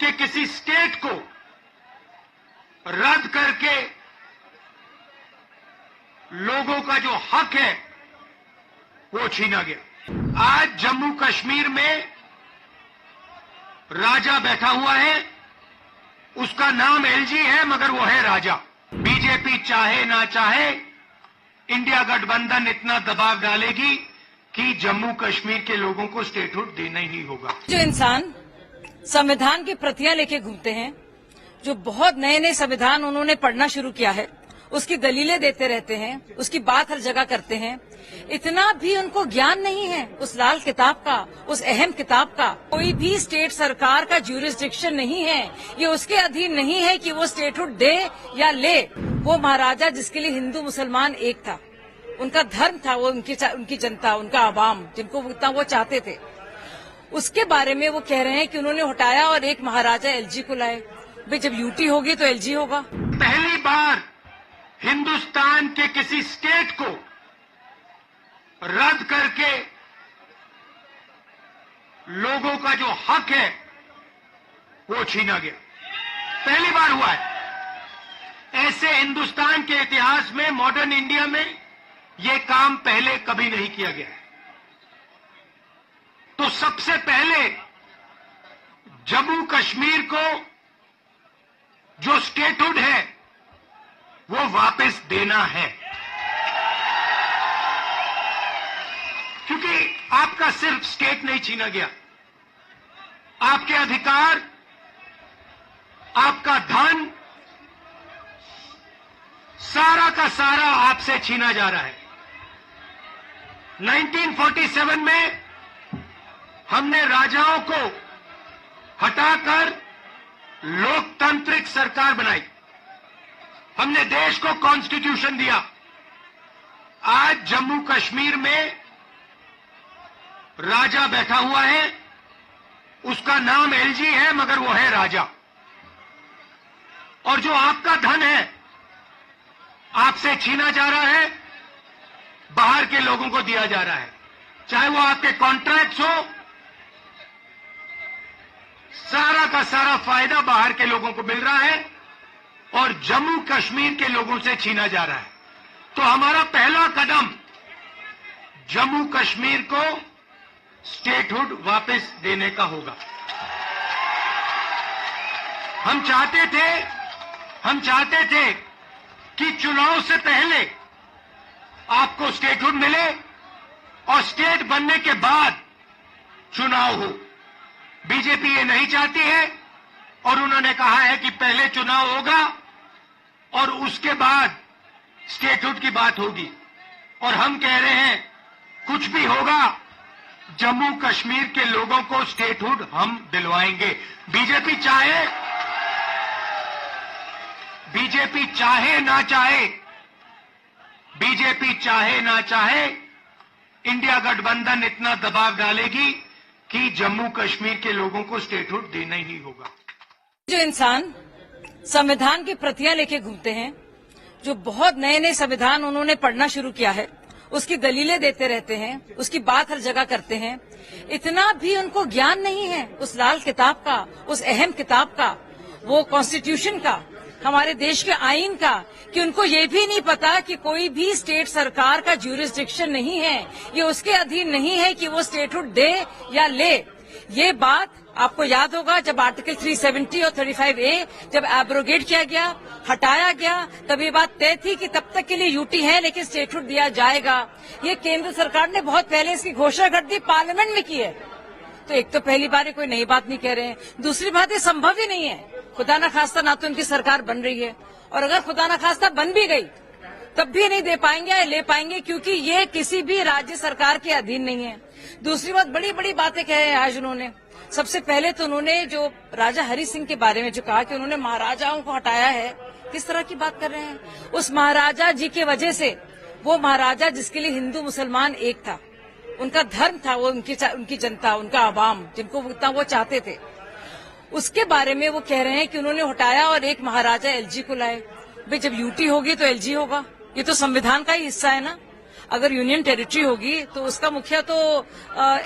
के किसी स्टेट को रद्द करके लोगों का जो हक है वो छीना गया। आज जम्मू कश्मीर में राजा बैठा हुआ है, उसका नाम एलजी है मगर वो है राजा। बीजेपी चाहे ना चाहे इंडिया गठबंधन इतना दबाव डालेगी कि जम्मू कश्मीर के लोगों को स्टेटहुड देना ही होगा। जो इंसान संविधान की प्रतियां लेके घूमते हैं, जो बहुत नए नए संविधान उन्होंने पढ़ना शुरू किया है, उसकी दलीलें देते रहते हैं, उसकी बात हर जगह करते हैं, इतना भी उनको ज्ञान नहीं है उस लाल किताब का, उस अहम किताब का। कोई भी स्टेट सरकार का ज्यूरिसडिक्शन नहीं है, ये उसके अधीन नहीं है कि वो स्टेटहुड दे या ले। वो महाराजा जिसके लिए हिंदू मुसलमान एक था, उनका धर्म था, वो उनकी जनता, उनका आवाम, जिनको इतना वो चाहते थे, उसके बारे में वो कह रहे हैं कि उन्होंने हटाया और एक महाराजा एलजी को लाए। भाई जब यूटी होगी तो एलजी होगा। पहली बार हिंदुस्तान के किसी स्टेट को रद्द करके लोगों का जो हक है वो छीना गया। पहली बार हुआ है। ऐसे हिंदुस्तान के इतिहास में, मॉडर्न इंडिया में ये काम पहले कभी नहीं किया गया है। तो सबसे पहले जम्मू कश्मीर को जो स्टेटहुड है वो वापस देना है, क्योंकि आपका सिर्फ स्टेट नहीं छीना गया, आपके अधिकार, आपका धन, सारा का सारा आपसे छीना जा रहा है। 1947 में हमने राजाओं को हटाकर लोकतांत्रिक सरकार बनाई, हमने देश को कॉन्स्टिट्यूशन दिया। आज जम्मू कश्मीर में राजा बैठा हुआ है, उसका नाम एलजी है मगर वो है राजा। और जो आपका धन है आपसे छीना जा रहा है, बाहर के लोगों को दिया जा रहा है, चाहे वो आपके कॉन्ट्रैक्ट्स हो, सारा का सारा फायदा बाहर के लोगों को मिल रहा है और जम्मू कश्मीर के लोगों से छीना जा रहा है। तो हमारा पहला कदम जम्मू कश्मीर को स्टेटहुड वापस देने का होगा। हम चाहते थे कि चुनाव से पहले आपको स्टेटहुड मिले और स्टेट बनने के बाद चुनाव हो। बीजेपी ये नहीं चाहती है और उन्होंने कहा है कि पहले चुनाव होगा और उसके बाद स्टेटहुड की बात होगी। और हम कह रहे हैं कुछ भी होगा, जम्मू कश्मीर के लोगों को स्टेटहुड हम दिलवाएंगे। बीजेपी चाहे ना चाहे इंडिया गठबंधन इतना दबाव डालेगी कि जम्मू कश्मीर के लोगों को स्टेटहुड देना ही होगा। जो इंसान संविधान की प्रतियां लेके घूमते हैं, जो बहुत नए नए संविधान उन्होंने पढ़ना शुरू किया है, उसकी दलीलें देते रहते हैं, उसकी बात हर जगह करते हैं, इतना भी उनको ज्ञान नहीं है उस लाल किताब का, उस अहम किताब का, वो कॉन्स्टिट्यूशन का, हमारे देश के आईन का, कि उनको ये भी नहीं पता कि कोई भी स्टेट सरकार का ज्यूरिसडिक्शन नहीं है, ये उसके अधीन नहीं है कि वो स्टेटहुड दे या ले। ये बात आपको याद होगा जब आर्टिकल 370 और 35A जब एब्रोगेट किया गया, हटाया गया, तब ये बात तय थी कि तब तक के लिए यूटी है लेकिन स्टेटहुड दिया जाएगा। ये केंद्र सरकार ने बहुत पहले इसकी घोषणा कर दी, पार्लियामेंट में की है। तो एक तो पहली बार कोई नई बात नहीं कह रहे हैं, दूसरी बात ये संभव ही नहीं है। खुदा न खास्ता ना तो उनकी सरकार बन रही है, और अगर खुदा न खास्ता बन भी गई तब भी नहीं दे पाएंगे या ले पाएंगे, क्योंकि ये किसी भी राज्य सरकार के अधीन नहीं है। दूसरी बात, बड़ी बड़ी बातें कहे हैं आज उन्होंने। सबसे पहले तो उन्होंने जो राजा हरि सिंह के बारे में जो कहा कि उन्होंने महाराजाओं को हटाया है, किस तरह की बात कर रहे हैं। उस महाराजा जी की वजह से, वो महाराजा जिसके लिए हिंदू मुसलमान एक था, उनका धर्म था, वो उनकी जनता, उनका आवाम, जिनको इतना वो चाहते थे, उसके बारे में वो कह रहे हैं कि उन्होंने हटाया और एक महाराजा एलजी को लाए। भाई जब यूटी होगी तो एलजी होगा, ये तो संविधान का ही हिस्सा है ना। अगर यूनियन टेरिटरी होगी तो उसका मुखिया तो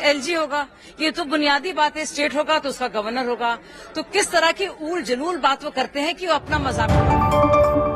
एलजी होगा। ये तो बुनियादी बात है। स्टेट होगा तो उसका गवर्नर होगा। तो किस तरह की ऊल जलूल बात वो करते हैं कि वो अपना मजाक उड़ाते हैं।